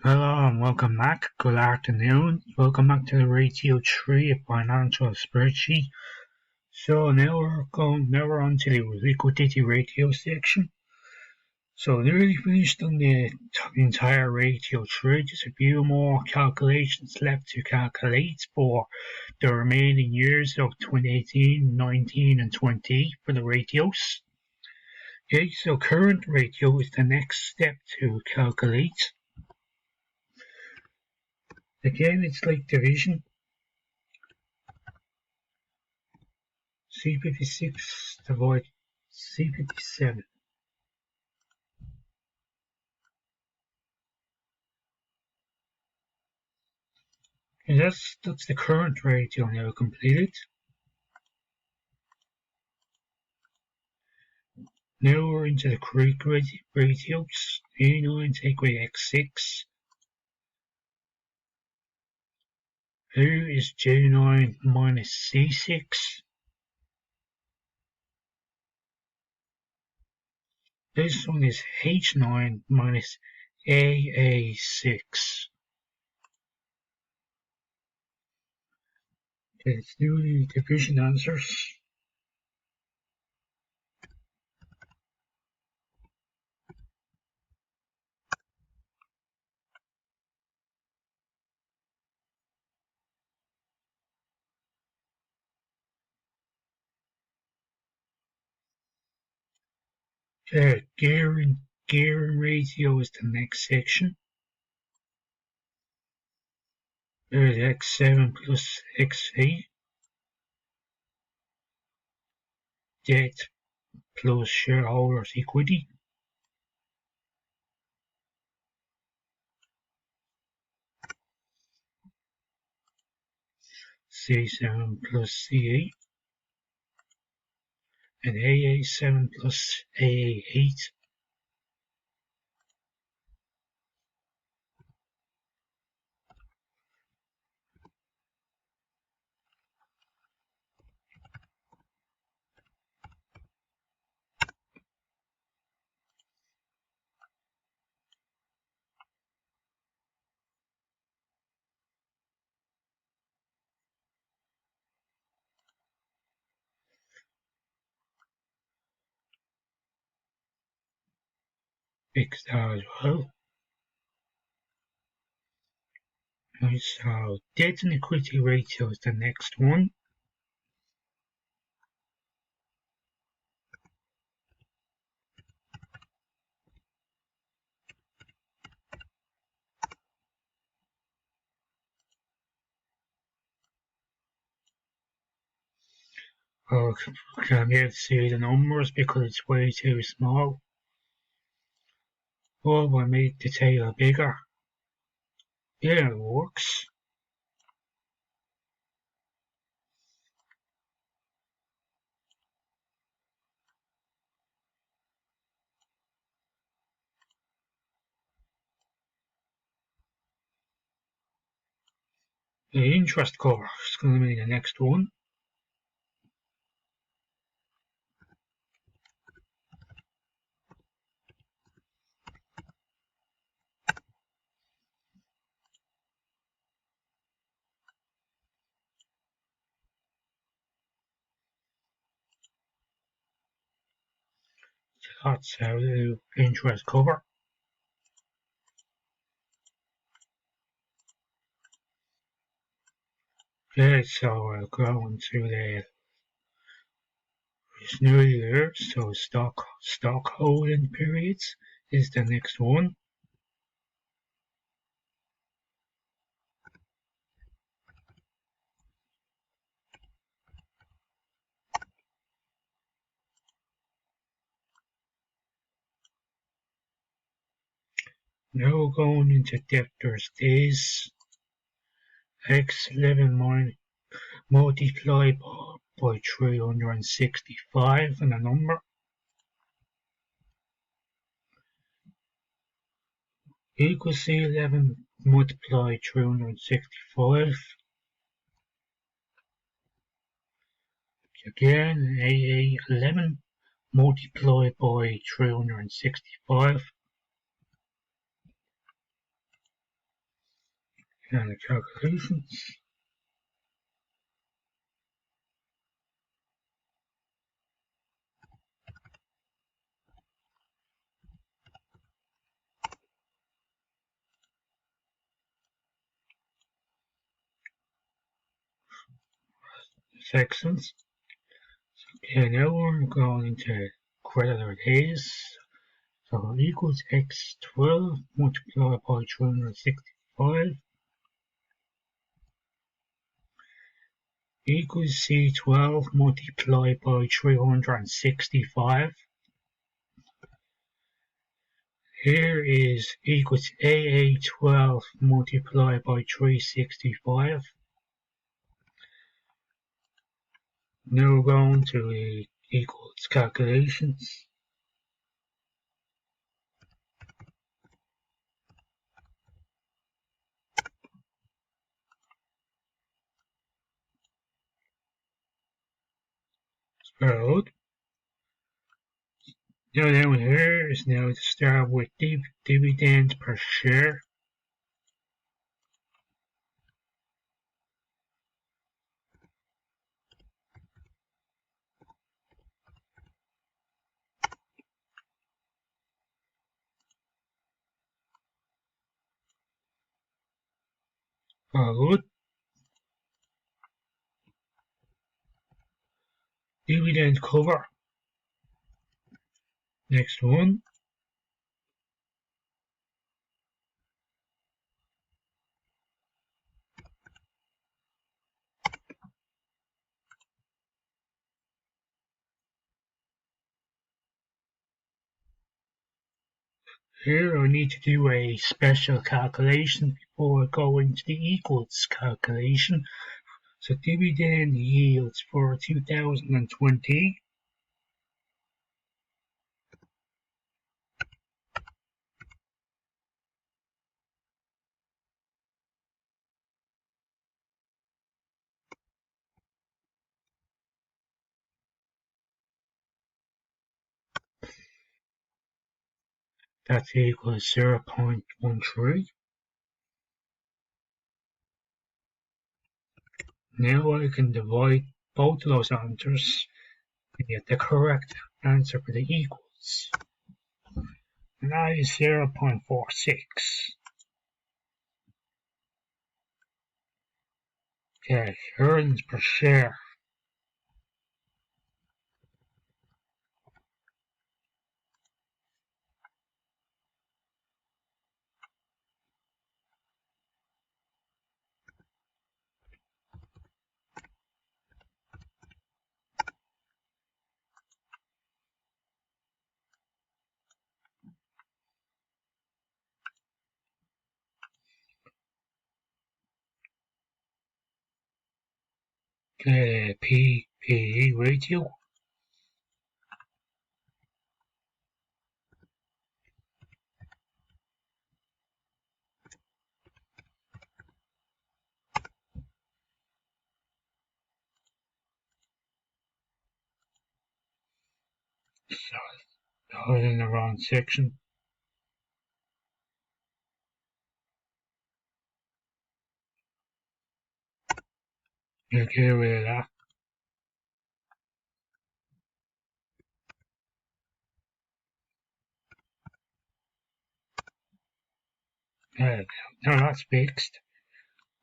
Hello and welcome back. Good afternoon. Welcome back to the Radio 3 Financial Spreadsheet. So now we're on to the liquidity ratio section. So nearly finished on the entire Radio 3. Just a few more calculations left to calculate for the remaining years of 2018, 19 and 20 for the ratios. Okay, so current ratio is the next step to calculate. Again, it's like division. C56 divided C57. And that's the current ratio now completed. Now we're into the Greek ratios. A9 take away X6. Here is J9 minus C6. This one is H9 minus AA6. Okay, let's do the division answers. Gearing ratio is the next section. There's X7 plus X8. Debt plus shareholders' equity. C7 plus C8. And AA7 plus AA8. Fixed as well. Right, so debt and equity ratio is the next one. Oh, can't be able to see the numbers because it's way too small. Oh, I made the table bigger. Yeah, it works. The interest cover is going to be the next one. That's how the interest cover. Okay, so I'll go on to the it's nearly there, so stock holding periods is the next one. Now going into debtors days, X11 multiplied by 365 and a number equals C11 multiplied 365. Again, AA11 multiplied by 365. and the calculations. Sections. Okay, now we're going to creditor days. So equals x12 multiplied by 365 equals c12 multiplied by 365. Here is equals AA12 multiplied by 365. Now we're going to the equals calculations. So now down here is now to start with dividend per share. Good. Dividend cover. Next one. Here I need to do a special calculation before I go into the equals calculation. So dividend yields for 2020. That's equals 0.13. Now I can divide both of those answers and get the correct answer for the equals. And that is 0.46. Okay, earnings per share. P/E ratio. So I was in the wrong section. Get rid of that. Now that's fixed.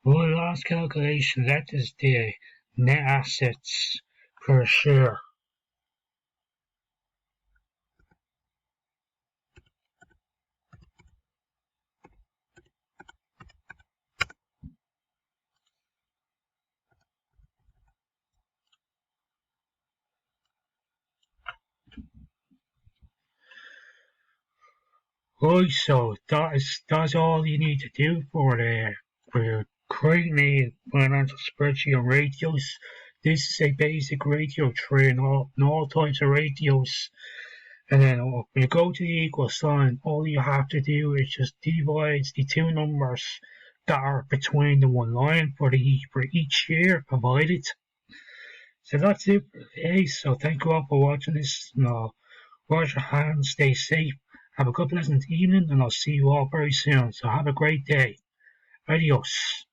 Well, last calculation, that is the net assets per share. Right, so that's all you need to do for creating a financial spreadsheet on ratios. This is a basic ratio tree and all types of ratios. And then when you go to the equal sign, all you have to do is just divide the two numbers that are between the one line for each year provided. So that's it for today. So thank you all for watching this. Wash your hands, stay safe, have a good pleasant evening, and I'll see you all very soon. So have a great day. Adios.